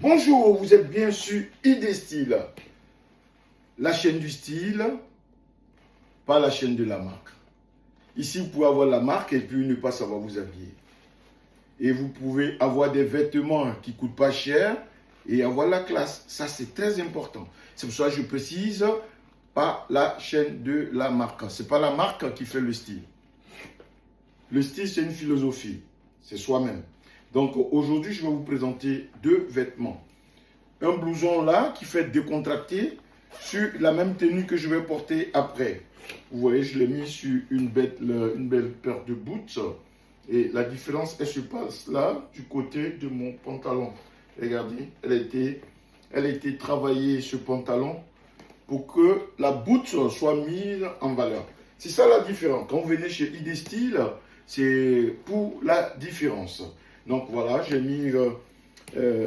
Bonjour, vous êtes bien sur iDestyle, la chaîne du style, pas la chaîne de la marque. Ici, vous pouvez avoir la marque et puis ne pas savoir vous habiller. Et vous pouvez avoir des vêtements qui ne coûtent pas cher et avoir la classe. Ça, c'est très important. C'est pour ça que je précise, pas la chaîne de la marque. Ce n'est pas la marque qui fait le style. Le style, c'est une philosophie. C'est soi-même. Donc aujourd'hui, je vais vous présenter deux vêtements. Un blouson là qui fait décontracté sur la même tenue que je vais porter après. Vous voyez, je l'ai mis sur une belle paire de boots. Et la différence, elle se passe là, du côté de mon pantalon. Regardez, elle a été travaillée, ce pantalon, pour que la boot soit mise en valeur. C'est ça la différence. Quand vous venez chez iDestyle, c'est pour la différence. Donc voilà, j'ai mis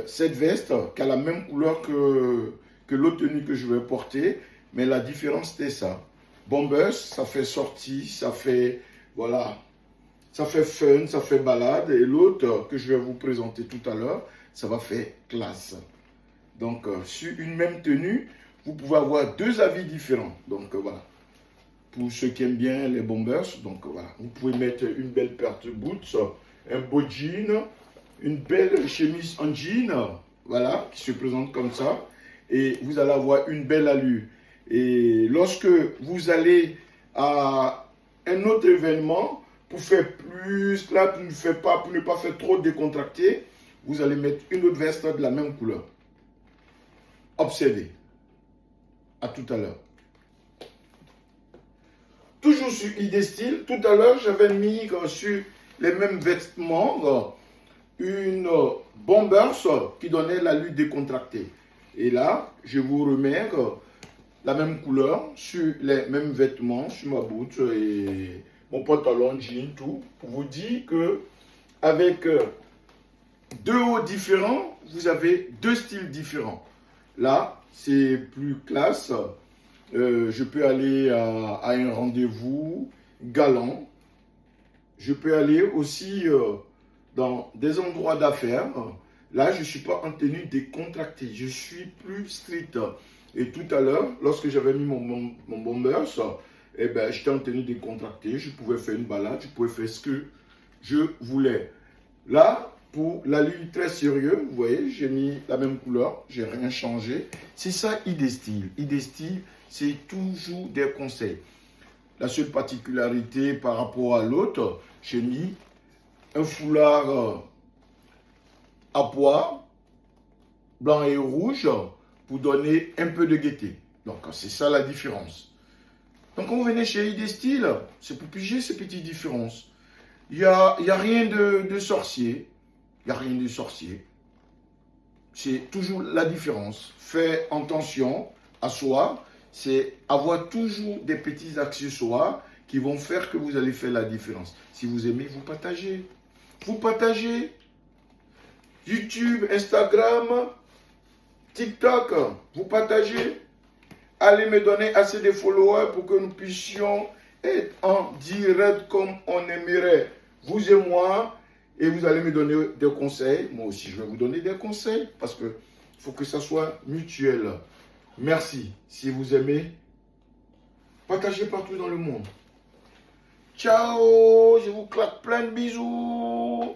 cette veste qui a la même couleur que l'autre tenue que je vais porter. Mais la différence, c'était ça. Bombers, ça fait sortie, ça fait, voilà, ça fait fun, ça fait balade. Et l'autre que je vais vous présenter tout à l'heure, ça va faire classe. Donc, sur une même tenue, vous pouvez avoir deux avis différents. Donc, voilà. Pour ceux qui aiment bien les bombers, donc voilà. Vous pouvez mettre une belle paire de boots, un beau jean, une belle chemise en jean, voilà, qui se présente comme ça. Et vous allez avoir une belle allure. Et lorsque vous allez à un autre événement, pour faire plus, là, pour ne pas faire trop décontracté, vous allez mettre une autre veste de la même couleur. Observez. À tout à l'heure. Toujours sur iDestyle, tout à l'heure, j'avais mis sur les mêmes vêtements une bombers qui donnait l'allure décontractée. Et là, je vous remets la même couleur sur les mêmes vêtements, sur ma boot et mon pantalon, jean, tout, pour vous dire que avec deux hauts différents, vous avez deux styles différents. Là, c'est plus classe. Je peux aller à un rendez-vous galant. Je peux aller aussi dans des endroits d'affaires. Là, je ne suis pas en tenue décontractée. Je suis plus strict. Et tout à l'heure, lorsque j'avais mis mon bombers, eh ben, j'étais en tenue décontractée. Je pouvais faire une balade. Je pouvais faire ce que je voulais. Là, pour l'allure très sérieux, vous voyez, j'ai mis la même couleur. Je n'ai rien changé. C'est ça iDestyle. iDestyle, c'est toujours des conseils. La seule particularité par rapport à l'autre, j'ai mis un foulard à pois, blanc et rouge, pour donner un peu de gaieté. Donc, c'est ça la différence. Donc, quand vous venez chez iDestyle, c'est pour piger ces petites différences. Il n'y a rien de sorcier. Il n'y a rien de sorcier. C'est toujours la différence. Faire attention à soi, c'est avoir toujours des petits accessoires qui vont faire que vous allez faire la différence. Si vous aimez, vous partagez. Vous partagez. YouTube, Instagram, TikTok, vous partagez. Allez me donner assez de followers pour que nous puissions être en direct comme on aimerait. Vous et moi. Et vous allez me donner des conseils. Moi aussi, je vais vous donner des conseils. Parce qu'il faut que ça soit mutuel. Merci. Si vous aimez, partagez partout dans le monde. Ciao. Je vous claque plein de bisous.